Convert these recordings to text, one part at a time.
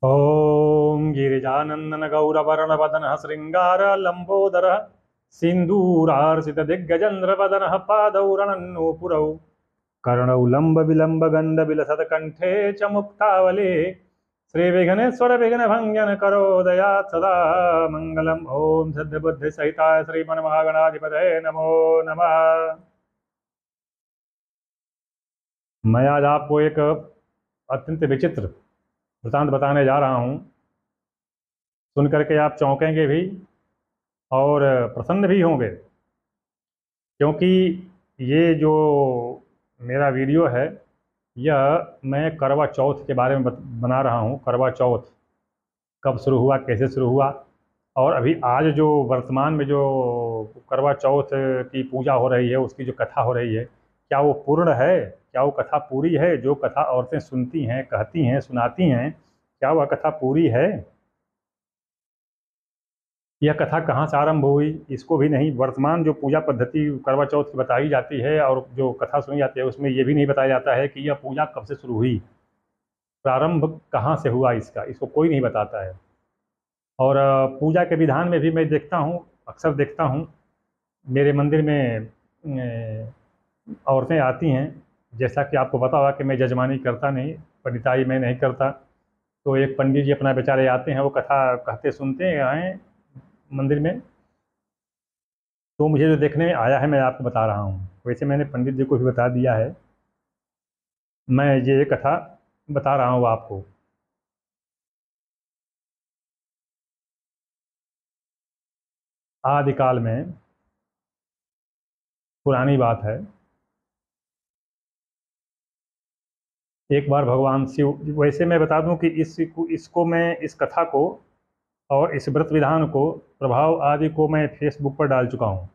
ॐ गिरिजानन्दन गौरवर्णवदनः श्रृङ्गारलम्बोदरः सिन्दूरार्चितदिग्गजेन्द्रवदनः पादौ रणन्नूपुरौ कर्णौ लम्बविलम्बगण्डविलसत्कण्ठे च मुक्तावले श्रीविघ्नेश्वर विघ्नभञ्जन करो दयात् सदा मङ्गलम्। ॐ सिद्धिबुद्धिसहिताय श्रीमन्महागणाधिपतये नमो नमः। मैं आज आपको एक अत्यंत विचित्र वृतांत बताने जा रहा हूँ। सुन करके आप चौंकेंगे भी और प्रसन्न भी होंगे, क्योंकि ये जो मेरा वीडियो है यह मैं करवा चौथ के बारे में बना रहा हूँ। करवा चौथ कब शुरू हुआ, कैसे शुरू हुआ, और अभी आज जो वर्तमान में जो करवा चौथ की पूजा हो रही है, उसकी जो कथा हो रही है, क्या वो पूर्ण है, क्या वो कथा पूरी है? जो कथा औरतें सुनती हैं, कहती हैं, सुनाती हैं, क्या वह कथा पूरी है? यह कथा कहाँ से आरंभ हुई, इसको भी नहीं, वर्तमान जो पूजा पद्धति करवा चौथ की बताई जाती है और जो कथा सुनी जाती है उसमें ये भी नहीं बताया जाता है कि यह पूजा कब से शुरू हुई, प्रारंभ कहाँ से हुआ इसका, इसको कोई नहीं बताता है। और पूजा के विधान में भी मैं देखता हूँ, अक्सर देखता हूँ, मेरे मंदिर में औरतें आती हैं। जैसा कि आपको पता होगा कि मैं जजमानी करता नहीं, पंडिताई मैं नहीं करता, तो एक पंडित जी अपना बेचारे आते हैं, वो कथा कहते सुनते हैं मंदिर में। तो मुझे जो देखने में आया है मैं आपको बता रहा हूँ। वैसे मैंने पंडित जी को भी बता दिया है, मैं ये कथा बता रहा हूँ आपको। आदिकाल में पुरानी बात है, एक बार भगवान शिव, वैसे मैं बता दूं कि इसको मैं, इस कथा को और इस व्रत विधान को, प्रभाव आदि को मैं फेसबुक पर डाल चुका हूँ।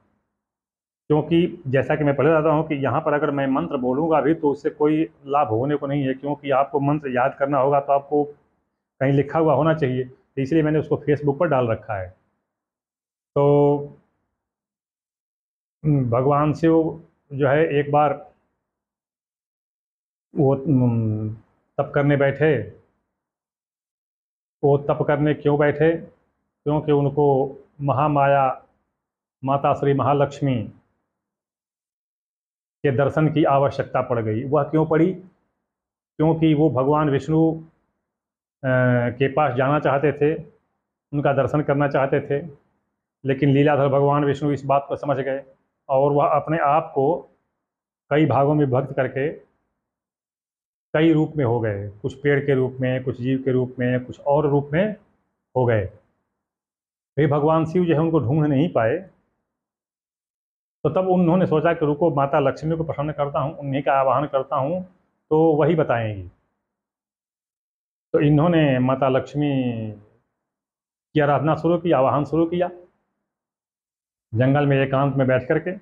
क्योंकि जैसा कि मैं पहले बताता हूँ कि यहाँ पर अगर मैं मंत्र बोलूँगा भी तो उससे कोई लाभ होने को नहीं है, क्योंकि आपको मंत्र याद करना होगा तो आपको कहीं लिखा हुआ होना चाहिए, तो इसलिए मैंने उसको फेसबुक पर डाल रखा है। तो भगवान शिव जो है एक बार वो तप करने बैठे। वो तप करने क्यों बैठे? क्योंकि उनको महामाया माता श्री महालक्ष्मी के दर्शन की आवश्यकता पड़ गई। वह क्यों पड़ी? क्योंकि वो भगवान विष्णु के पास जाना चाहते थे, उनका दर्शन करना चाहते थे, लेकिन लीलाधर भगवान विष्णु इस बात को समझ गए और वह अपने आप को कई भागों में विभक्त करके कई रूप में हो गए। कुछ पेड़ के रूप में, कुछ जीव के रूप में, कुछ और रूप में हो गए। वे भगवान शिव जो है उनको ढूंढ नहीं पाए, तो तब उन्होंने सोचा कि रुको, माता लक्ष्मी को प्रसन्न करता हूँ, उन्हीं का आवाहन करता हूँ तो वही बताएंगी। तो इन्होंने माता लक्ष्मी की आराधना शुरू की, आवाहन शुरू किया, जंगल में एकांत में बैठ करके।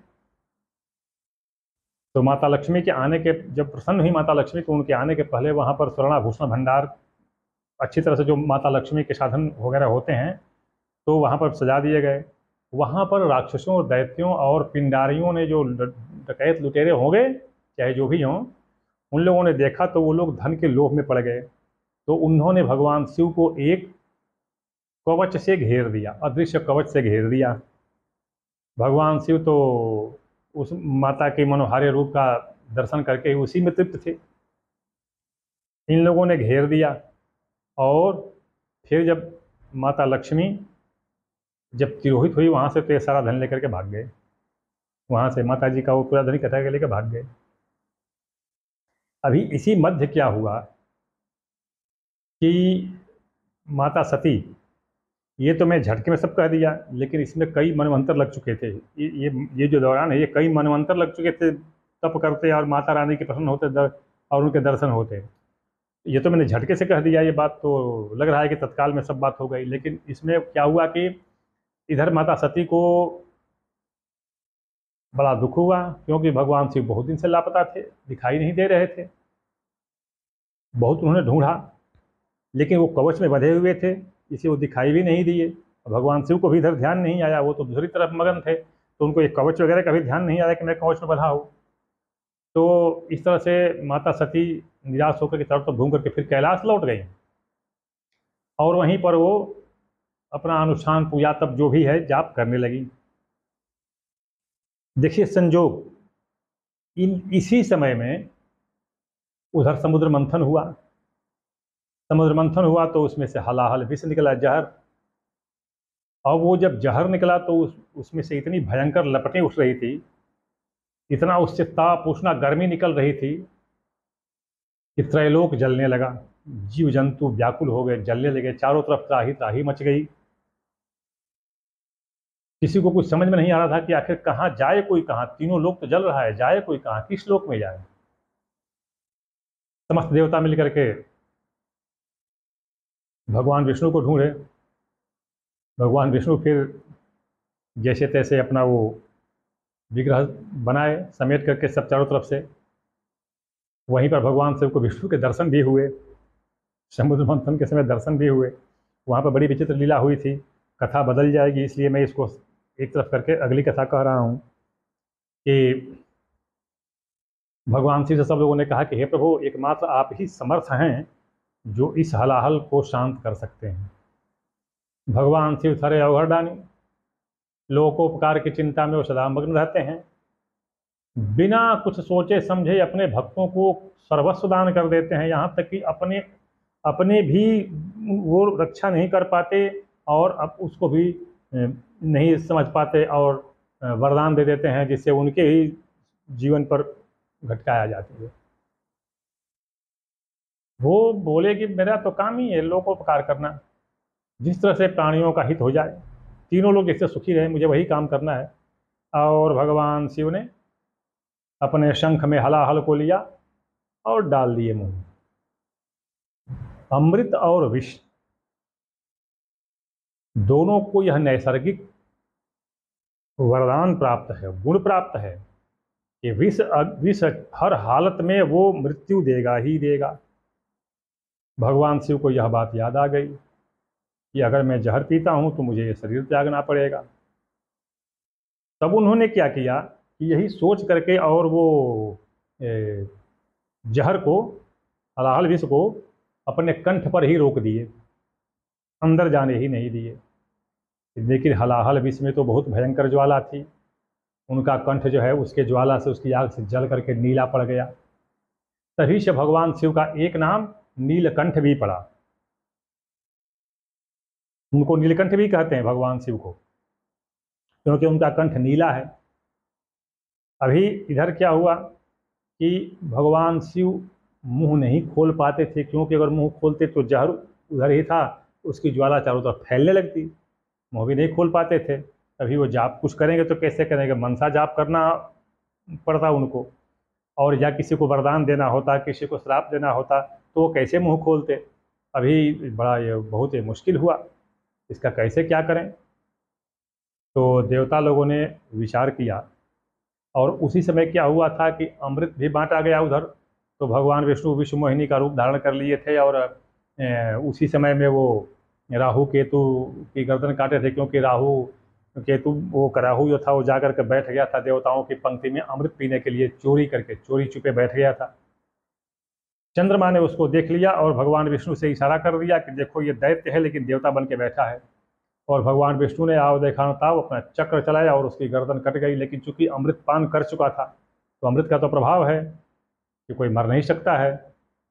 तो माता लक्ष्मी के आने के, जब प्रसन्न हुई माता लक्ष्मी, तो उनके आने के पहले वहाँ पर स्वर्णाभूषण भंडार अच्छी तरह से, जो माता लक्ष्मी के साधन वगैरह होते हैं, तो वहाँ पर सजा दिए गए। वहाँ पर राक्षसों, दैत्यों और पिंडारियों ने, जो डकैत लुटेरे होंगे चाहे जो भी हों, उन लोगों ने देखा तो वो लोग धन के लोभ में पड़ गए। तो उन्होंने भगवान शिव को एक कवच से घेर दिया, अदृश्य कवच से घेर दिया। भगवान शिव तो उस माता के मनोहारी रूप का दर्शन करके उसी में तृप्त थे। इन लोगों ने घेर दिया और फिर जब माता लक्ष्मी जब तिरोहित हुई वहाँ से, तो ये सारा धन लेकर के भाग गए। वहाँ से माता जी का वो पूरा धन इकट्ठा कर लेकर भाग गए। अभी इसी मध्य क्या हुआ कि माता सती, ये तो मैं झटके में सब कह दिया, लेकिन इसमें कई मनवंतर लग चुके थे। ये जो दौरान है, ये कई मनवंतर लग चुके थे तप करते और माता रानी के प्रसन्न होते, और उनके दर्शन होते। ये तो मैंने झटके से कह दिया, ये बात तो लग रहा है कि तत्काल में सब बात हो गई, लेकिन इसमें क्या हुआ कि इधर माता सती को बड़ा दुख हुआ, क्योंकि भगवान शिव बहुत दिन से लापता थे, दिखाई नहीं दे रहे थे। बहुत उन्होंने ढूंढा, लेकिन वो कवच में बंधे हुए थे, इसे वो दिखाई भी नहीं दिए। भगवान शिव को भी इधर ध्यान नहीं आया, वो तो दूसरी तरफ मगन थे, तो उनको एक कवच वगैरह का भी ध्यान नहीं आया कि मैं कवच में बंधा हूँ। तो इस तरह से माता सती निराश होकर के तरफ तो घूम करके फिर कैलाश लौट गई। और वहीं पर वो अपना अनुष्ठान पूजा तप जो भी है जाप करने लगी। देखिए संजोग, इसी समय में उधर समुद्र मंथन हुआ। समुद्र मंथन हुआ तो उसमें से हलाहल विष निकला, जहर। और वो जब जहर निकला तो उसमें से इतनी भयंकर लपटें उठ रही थी, इतना उससे ताप उष्णा गर्मी निकल रही थी कि त्रैलोक जलने लगा। जीव जंतु व्याकुल हो गए, जलने लगे, चारों तरफ त्राही त्राही मच गई। किसी को कुछ समझ में नहीं आ रहा था कि आखिर कहाँ जाए कोई, कहाँ, तीनों लोक तो जल रहा है, जाए कोई कहाँ, किस लोक में जाए। समस्त देवता मिलकर के भगवान विष्णु को ढूंढे। भगवान विष्णु फिर जैसे तैसे अपना वो विग्रह बनाए, समेट करके सब चारों तरफ से। वहीं पर भगवान शिव को विष्णु के दर्शन भी हुए, समुद्र मंथन के समय दर्शन भी हुए। वहाँ पर बड़ी विचित्र लीला हुई थी। कथा बदल जाएगी, इसलिए मैं इसको एक तरफ करके अगली कथा कह रहा हूँ कि भगवान शिव से सब लोगों ने कहा कि हे प्रभु, एकमात्र आप ही समर्थ हैं जो इस हलाहल को शांत कर सकते हैं। भगवान शिव थरे अवघरदानी, लोकोपकार की चिंता में वो सदा मग्न रहते हैं। बिना कुछ सोचे समझे अपने भक्तों को सर्वस्व दान कर देते हैं, यहाँ तक कि अपने अपने भी वो रक्षा नहीं कर पाते और अब उसको भी नहीं समझ पाते और वरदान दे देते हैं, जिससे उनके ही जीवन पर घटकाया जाती है। वो बोले कि मेरा तो काम ही है लोकोपकार करना, जिस तरह से प्राणियों का हित हो जाए, तीनों लोग जिससे सुखी रहे, मुझे वही काम करना है। और भगवान शिव ने अपने शंख में हलाहल को लिया और डाल दिए मुंह। अमृत और विष दोनों को यह नैसर्गिक वरदान प्राप्त है, गुण प्राप्त है कि विष विष हर हालत में वो मृत्यु देगा ही देगा। भगवान शिव को यह बात याद आ गई कि अगर मैं जहर पीता हूं तो मुझे ये शरीर त्यागना पड़ेगा। तब उन्होंने क्या किया कि यही सोच करके और वो जहर को, हलाहल विष को अपने कंठ पर ही रोक दिए, अंदर जाने ही नहीं दिए। लेकिन हलाहल विष में तो बहुत भयंकर ज्वाला थी। उनका कंठ जो है उसके ज्वाला से, उसकी आग से जल करके नीला पड़ गया। तभी से भगवान शिव का एक नाम नीलकंठ भी पड़ा। उनको नीलकंठ भी कहते हैं भगवान शिव को, क्योंकि उनका कंठ नीला है। अभी इधर क्या हुआ कि भगवान शिव मुंह नहीं खोल पाते थे, क्योंकि अगर मुंह खोलते तो जहर उधर ही था, उसकी ज्वाला चारों तरफ फैलने लगती। मुंह भी नहीं खोल पाते थे। अभी वो जाप कुछ करेंगे तो कैसे करेंगे, मनसा जाप करना पड़ता उनको। और या किसी को वरदान देना होता, किसी को श्राप देना होता, तो वो कैसे मुंह खोलते। अभी बड़ा ये बहुत ही मुश्किल हुआ, इसका कैसे क्या करें। तो देवता लोगों ने विचार किया और उसी समय क्या हुआ था कि अमृत भी बांटा गया उधर। तो भगवान विष्णु विश्व मोहिनी का रूप धारण कर लिए थे और उसी समय में वो राहु केतु की गर्दन काटे थे, क्योंकि राहु केतु, वो राहु जो था वो जा करके बैठ गया था देवताओं की पंक्ति में अमृत पीने के लिए, चोरी करके, चोरी छुपे बैठ गया था। चंद्रमा ने उसको देख लिया और भगवान विष्णु से इशारा कर दिया कि देखो ये दैत्य है लेकिन देवता बन के बैठा है। और भगवान विष्णु ने आओ देखा था, वो अपना चक्र चलाया और उसकी गर्दन कट गई। लेकिन चूंकि अमृत पान कर चुका था तो अमृत का तो प्रभाव है कि कोई मर नहीं सकता है,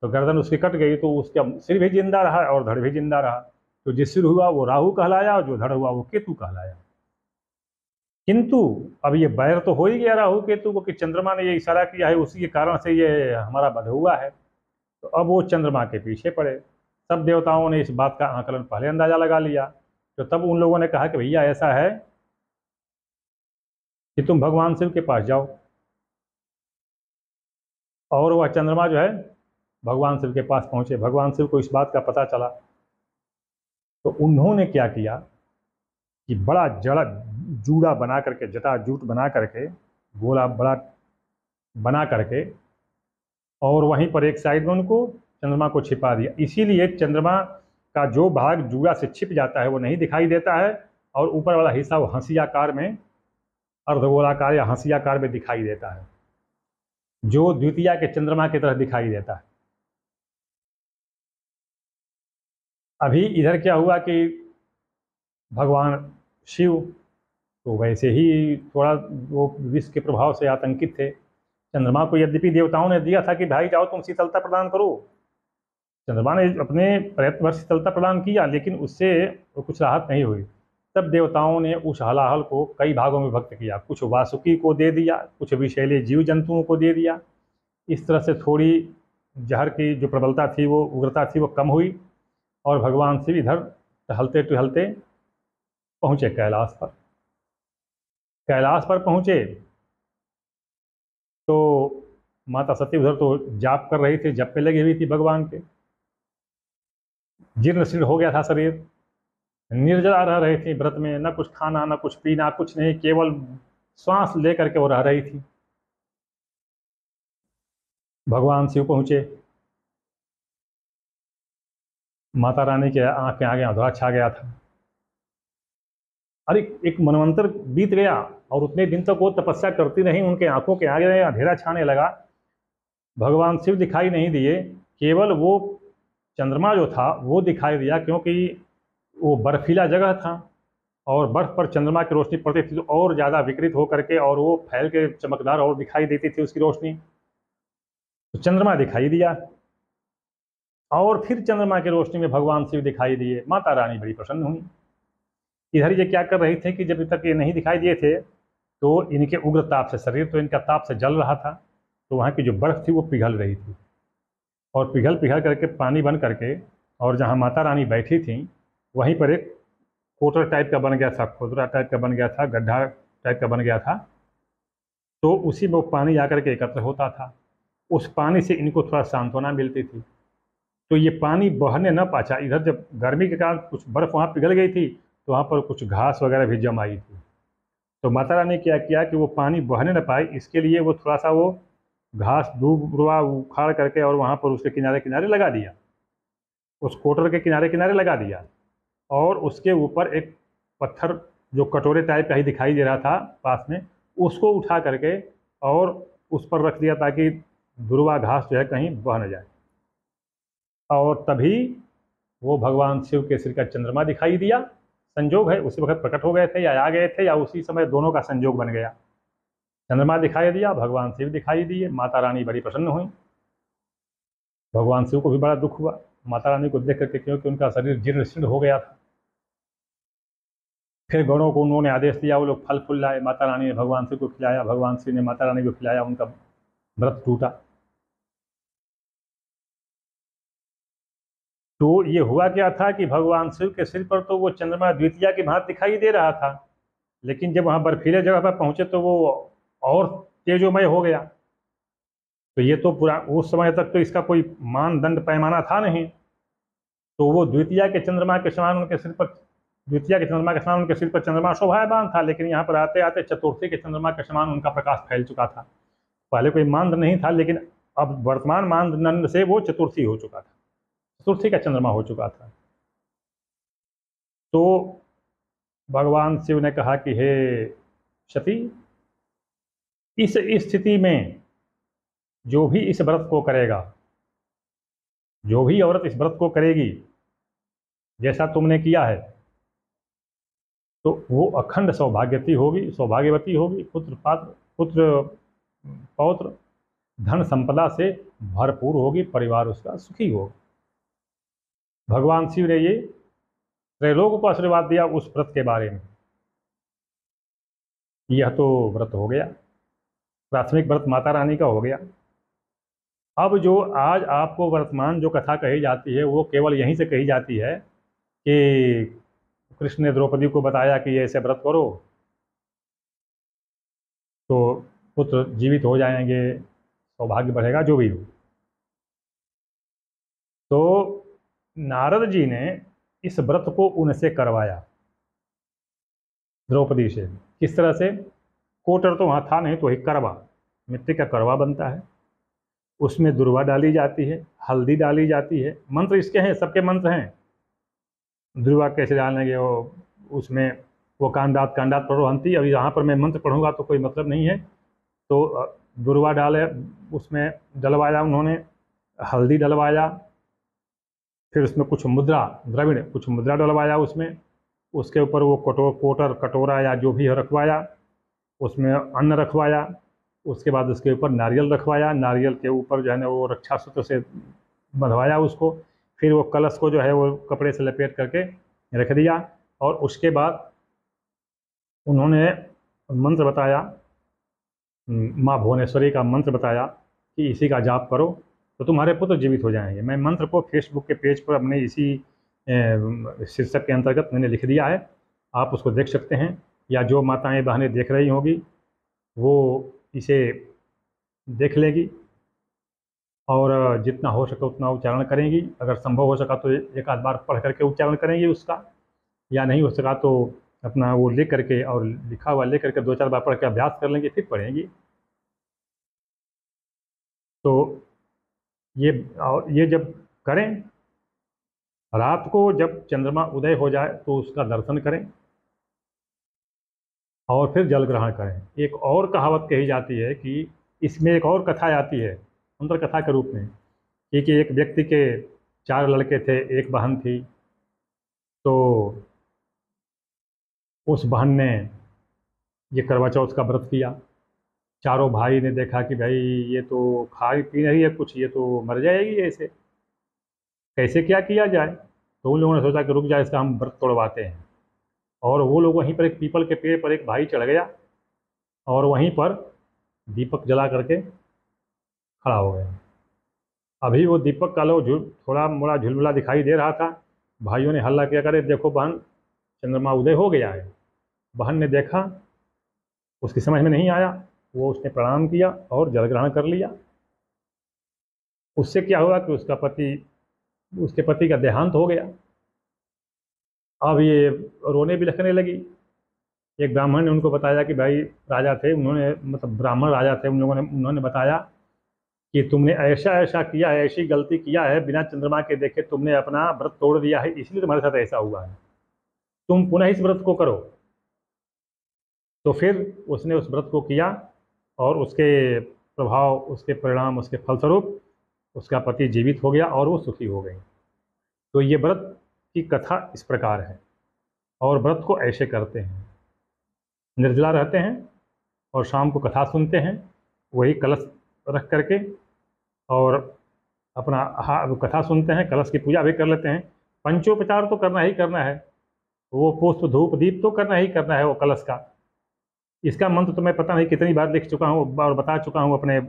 तो गर्दन उसकी कट गई तो उसका सिर भी जिंदा रहा और धड़ भी जिंदा रहा। तो जिस सिर हुआ वो राहु कहलाया और जो धड़ हुआ वो केतु कहलाया। किंतु अब ये बैर तो हो ही गया राहु केतु को कि चंद्रमा ने ये इशारा किया है, उसी के कारण से ये हमारा वध हुआ है। तो अब वो चंद्रमा के पीछे पड़े। सब देवताओं ने इस बात का आकलन पहले अंदाजा लगा लिया। तो तब उन लोगों ने कहा कि भैया ऐसा है कि तुम भगवान शिव के पास जाओ। और वह चंद्रमा जो है भगवान शिव के पास पहुंचे। भगवान शिव को इस बात का पता चला तो उन्होंने क्या किया कि बड़ा जड़ा जूड़ा बना करके, जटा जूट बना करके, गोला बड़ा बना करके, और वहीं पर एक साइड में उनको चंद्रमा को छिपा दिया। इसीलिए चंद्रमा का जो भाग जूड़ा से छिप जाता है वो नहीं दिखाई देता है, और ऊपर वाला हिस्सा वो हंसियाकार में, अर्धगोलाकार या हंसियाकार में दिखाई देता है, जो द्वितीया के चंद्रमा की तरह दिखाई देता है। अभी इधर क्या हुआ कि भगवान शिव तो वैसे ही थोड़ा वो विष के प्रभाव से आतंकित थे। चंद्रमा को यद्यपि देवताओं ने दिया था कि भाई जाओ तुम शीतलता प्रदान करो, चंद्रमा ने अपने प्रयत्न भर शीतलता प्रदान किया, लेकिन उससे वो कुछ राहत नहीं हुई। तब देवताओं ने उस हलाहल को कई भागों में भक्त किया, कुछ वासुकी को दे दिया, कुछ विषैले जीव जंतुओं को दे दिया। इस तरह से थोड़ी जहर की जो प्रबलता थी, वो उग्रता थी, वो कम हुई। और भगवान शिव इधर टहलते टहलते पहुँचे कैलाश पर। कैलाश पर पहुँचे तो माता सती उधर तो जाप कर रही थी, जप पे लगी हुई थी भगवान के। जीर्ण शीर्ण हो गया था शरीर, निर्जला रह रही थी व्रत में, न कुछ खाना न कुछ पीना, कुछ नहीं, केवल श्वास लेकर के वो रह रही थी। भगवान शिव पहुँचे, माता रानी के आँख के आगे अंधेरा छा गया था। अरे एक मनवंतर बीत गया और उतने दिन तक वो तपस्या करती रही, उनके आंखों के आगे अंधेरा छाने लगा, भगवान शिव दिखाई नहीं दिए, केवल वो चंद्रमा जो था वो दिखाई दिया, क्योंकि वो बर्फीला जगह था और बर्फ पर चंद्रमा की रोशनी पड़ती थी तो और ज़्यादा विकृत होकर के और वो फैल के चमकदार और दिखाई देती थी उसकी रोशनी। तो चंद्रमा दिखाई दिया और फिर चंद्रमा की रोशनी में भगवान शिव दिखाई दिए। माता रानी बड़ी प्रसन्न हुई। इधर ये क्या कर रही थे कि जब तक ये नहीं दिखाई दिए थे तो इनके उग्र ताप से, शरीर तो इनका ताप से जल रहा था, तो वहाँ की जो बर्फ़ थी वो पिघल रही थी और पिघल पिघल करके पानी बन करके, और जहाँ माता रानी बैठी थी वहीं पर एक कोटर टाइप का बन गया था, खोदरा टाइप का बन गया था, गड्ढा टाइप का बन गया था। तो उसी में वो पानी जाकर के एकत्र होता था, उस पानी से इनको थोड़ा सांत्वना मिलती थी। तो ये पानी बहने न पाचा, इधर जब गर्मी के कारण कुछ बर्फ़ वहाँ पिघल गई थी तो वहाँ पर कुछ घास वगैरह भी जम आई थी। तो माता रानी ने क्या किया कि वो पानी बहने न पाए, इसके लिए वो थोड़ा सा वो घास दूबरुआ उखाड़ करके और वहाँ पर उसके किनारे किनारे लगा दिया, उस कोटर के किनारे किनारे लगा दिया। और उसके ऊपर एक पत्थर जो कटोरे टाइप का ही दिखाई दे रहा था पास में, उसको उठा करके और उस पर रख दिया ताकि दुर्वा घास जो है कहीं बह न जाए। और तभी वो भगवान शिव के सिर का चंद्रमा दिखाई दिया। संजोग है उसी वक्त प्रकट हो गए थे या आ गए थे या उसी समय दोनों का संजोग बन गया। चंद्रमा दिखाई दिया, भगवान शिव दिखाई दिए, माता रानी बड़ी प्रसन्न हुई। भगवान शिव को भी बड़ा दुख हुआ माता रानी को देख करके, क्योंकि उनका शरीर जीर्ण शीर्ण हो गया था। फिर गौरों को उन्होंने आदेश दिया, वो लोग फल फूल लाए, माता रानी ने भगवान शिव को खिलाया, भगवान शिव ने माता रानी को खिलाया, उनका व्रत टूटा। तो ये हुआ क्या था कि भगवान शिव के सिर पर तो वो चंद्रमा द्वितीया की भांति दिखाई दे रहा था, लेकिन जब वहाँ बर्फीले जगह पर पहुँचे तो वो और तेजोमय हो गया। तो ये तो पूरा उस समय तक तो इसका कोई मानदंड पैमाना था नहीं, तो वो द्वितीया के चंद्रमा के समान उनके सिर पर, द्वितीया के चंद्रमा के समान उनके सिर पर चंद्रमा शोभायमान था, लेकिन यहाँ पर आते आते चतुर्थी के चंद्रमा के समान उनका प्रकाश फैल चुका था। पहले कोई मानदंड नहीं था, लेकिन अब वर्तमान मानदंड से वो चतुर्थी हो चुका था, चतुर्थी का चंद्रमा हो चुका था। तो भगवान शिव ने कहा कि हे सती, इस स्थिति में जो भी इस व्रत को करेगा, जो भी औरत इस व्रत को करेगी जैसा तुमने किया है, तो वो अखंड सौभाग्यवती होगी, सौभाग्यवती होगी, पुत्र पात्र पुत्र पौत्र धन संपदा से भरपूर होगी, परिवार उसका सुखी होगा। भगवान शिव ने ये त्रैलोक को आशीर्वाद दिया उस व्रत के बारे में। यह तो व्रत हो गया, प्राथमिक व्रत माता रानी का हो गया। अब जो आज आपको वर्तमान जो कथा कही जाती है वो केवल यहीं से कही जाती है कि कृष्ण ने द्रौपदी को बताया कि ऐसे व्रत करो तो पुत्र जीवित हो जाएंगे, सौभाग्य बढ़ेगा, जो भी हो। तो नारद जी ने इस व्रत को उनसे करवाया, द्रौपदी से। किस तरह से? कोटर तो वहाँ था नहीं, तो एक करवा, मिट्टी का करवा बनता है, उसमें दुर्वा डाली जाती है, हल्दी डाली जाती है। मंत्र इसके हैं, सबके मंत्र हैं। दुर्वा कैसे डालेंगे वो उसमें, वो कांडात कांडात प्ररोहंती, अभी यहाँ पर मैं मंत्र पढ़ूंगा तो कोई मतलब नहीं है। तो दुर्वा डाले, उसमें डलवाया उन्होंने, हल्दी डलवाया, फिर उसमें कुछ मुद्रा, द्रविड़ कुछ मुद्रा डलवाया उसमें, उसके ऊपर वो कोटर कटोरा या जो भी है रखवाया, उसमें अन्न रखवाया, उसके बाद उसके ऊपर नारियल रखवाया, नारियल के ऊपर जो है ना वो रक्षा सूत्र से बंधवाया उसको, फिर वो कलश को जो है वो कपड़े से लपेट करके रख दिया, और उसके बाद उन्होंने मंत्र बताया, माँ भुवनेश्वरी का मंत्र बताया कि इसी का जाप करो तो तुम्हारे पुत्र जीवित हो जाएंगे। मैं मंत्र को फेसबुक के पेज पर अपने इसी शीर्षक के अंतर्गत मैंने लिख दिया है, आप उसको देख सकते हैं, या जो माताएं बहनें देख रही होंगी वो इसे देख लेगी और जितना हो सके उतना उच्चारण करेंगी। अगर संभव हो सका तो एक आध बार पढ़ करके उच्चारण करेंगी उसका, या नहीं हो सका तो अपना वो लिख करके और लिखा हुआ लिख करके 2-4 बार पढ़ के अभ्यास कर लेंगे, फिर पढ़ेंगी। तो ये, और ये जब करें, रात को जब चंद्रमा उदय हो जाए तो उसका दर्शन करें और फिर जल ग्रहण करें। एक और कहावत कही जाती है कि इसमें एक और कथा आती है अंतर कथा के रूप में, कि एक व्यक्ति के 4 लड़के थे, एक बहन थी। तो उस बहन ने ये करवा चौथ का व्रत किया। चारों भाई ने देखा कि भाई ये तो खा पी रही है कुछ, ये तो मर जाएगी ऐसे, कैसे क्या किया जाए। तो उन लोगों ने सोचा कि रुक जाए, इसका हम व्रत तोड़वाते हैं। और वो लोग वहीं पर एक पीपल के पेड़ पर एक भाई चढ़ गया और वहीं पर दीपक जला करके खड़ा हो गया। अभी वो दीपक का लो थोड़ा मोड़ा झुलमुला दिखाई दे रहा था, भाइयों ने हल्ला किया, करे देखो बहन, चंद्रमा उदय हो गया है। बहन ने देखा, उसकी समझ में नहीं आया, वो उसने प्रणाम किया और जल ग्रहण कर लिया। उससे क्या हुआ कि उसके पति का देहांत हो गया। अब ये रोने बिलखने लगी। एक ब्राह्मण ने उनको बताया कि भाई, राजा थे उन्होंने, मतलब ब्राह्मण राजा थे, उन्होंने बताया कि तुमने ऐसा ऐसा किया है, ऐसी गलती किया है, बिना चंद्रमा के देखे तुमने अपना व्रत तोड़ दिया है, इसलिए तुम्हारे साथ ऐसा हुआ है, तुम पुनः इस व्रत को करो। तो फिर उसने उस व्रत को किया और उसके प्रभाव, उसके परिणाम, उसके फलस्वरूप उसका पति जीवित हो गया और वो सुखी हो गई। तो ये व्रत की कथा इस प्रकार है, और व्रत को ऐसे करते हैं, निर्जला रहते हैं और शाम को कथा सुनते हैं, वही कलश रख करके, और अपना कथा सुनते हैं, कलश की पूजा भी कर लेते हैं। पंचोपचार तो करना ही करना है, वो पुष्प धूप दीप तो करना ही करना है वो कलश का। इसका मंत्र तो मैं पता नहीं कितनी बार लिख चुका हूँ और बता चुका हूँ अपने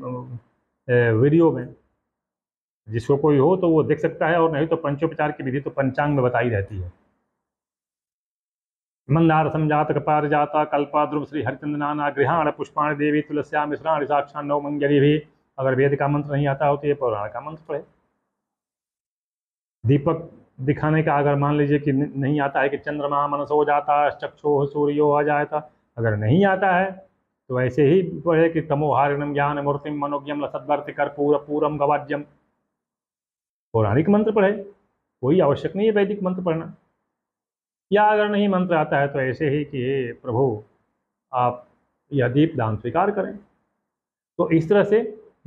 वीडियो में। जिसको कोई हो तो वो देख सकता है, और नहीं तो पंचोपचार की विधि तो पंचांग में बताई रहती है। मंदार संजात पारिजाता कल्पा ध्रुव श्री हरिचंदनाना गृहाण पुष्पाण देवी तुलस्या मिश्राण साक्षान नव मंजरी भी। अगर वेद का मंत्र नहीं आता हो तो ये पुराण का मंत्र पढ़े। दीपक दिखाने का अगर मान लीजिए कि नहीं आता है, कि चंद्रमा मनसो जाता चक्षु सूर्यो आ जाता, अगर नहीं आता है तो ऐसे ही पढ़े कि तमोहारिणम ज्ञान मूर्तिम मनोज्ञम लसद्वर्ति कर्पूर पूरम गवाज्यम। पौराणिक मंत्र पढ़े, कोई आवश्यक नहीं है वैदिक मंत्र पढ़ना। या अगर नहीं मंत्र आता है तो ऐसे ही कि हे प्रभु, आप यह दीप दान स्वीकार करें। तो इस तरह से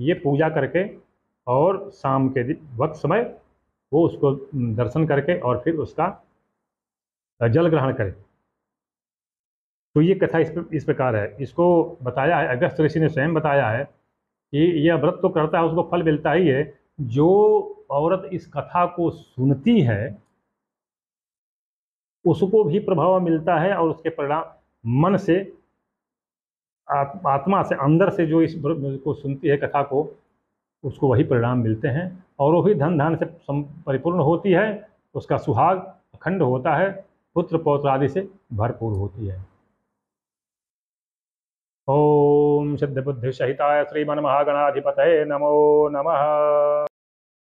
ये पूजा करके और शाम के वक्त समय वो उसको दर्शन करके और फिर उसका जल ग्रहण करें। तो ये कथा इस प्रकार है। इसको बताया है, अगस्त्य ऋषि ने स्वयं बताया है कि यह व्रत तो करता है उसको फल मिलता ही है, जो औरत इस कथा को सुनती है उसको भी प्रभाव मिलता है, और उसके परिणाम मन से, आत्मा से, अंदर से जो इस को सुनती है कथा को, उसको वही परिणाम मिलते हैं, और वो भी धन धान से परिपूर्ण होती है, उसका सुहाग अखंड होता है, पुत्र पौत्र आदि से भरपूर होती है। ओम सिद्ध बुद्धि सहिताय श्रीमन महागणाधिपतये नमो नमः।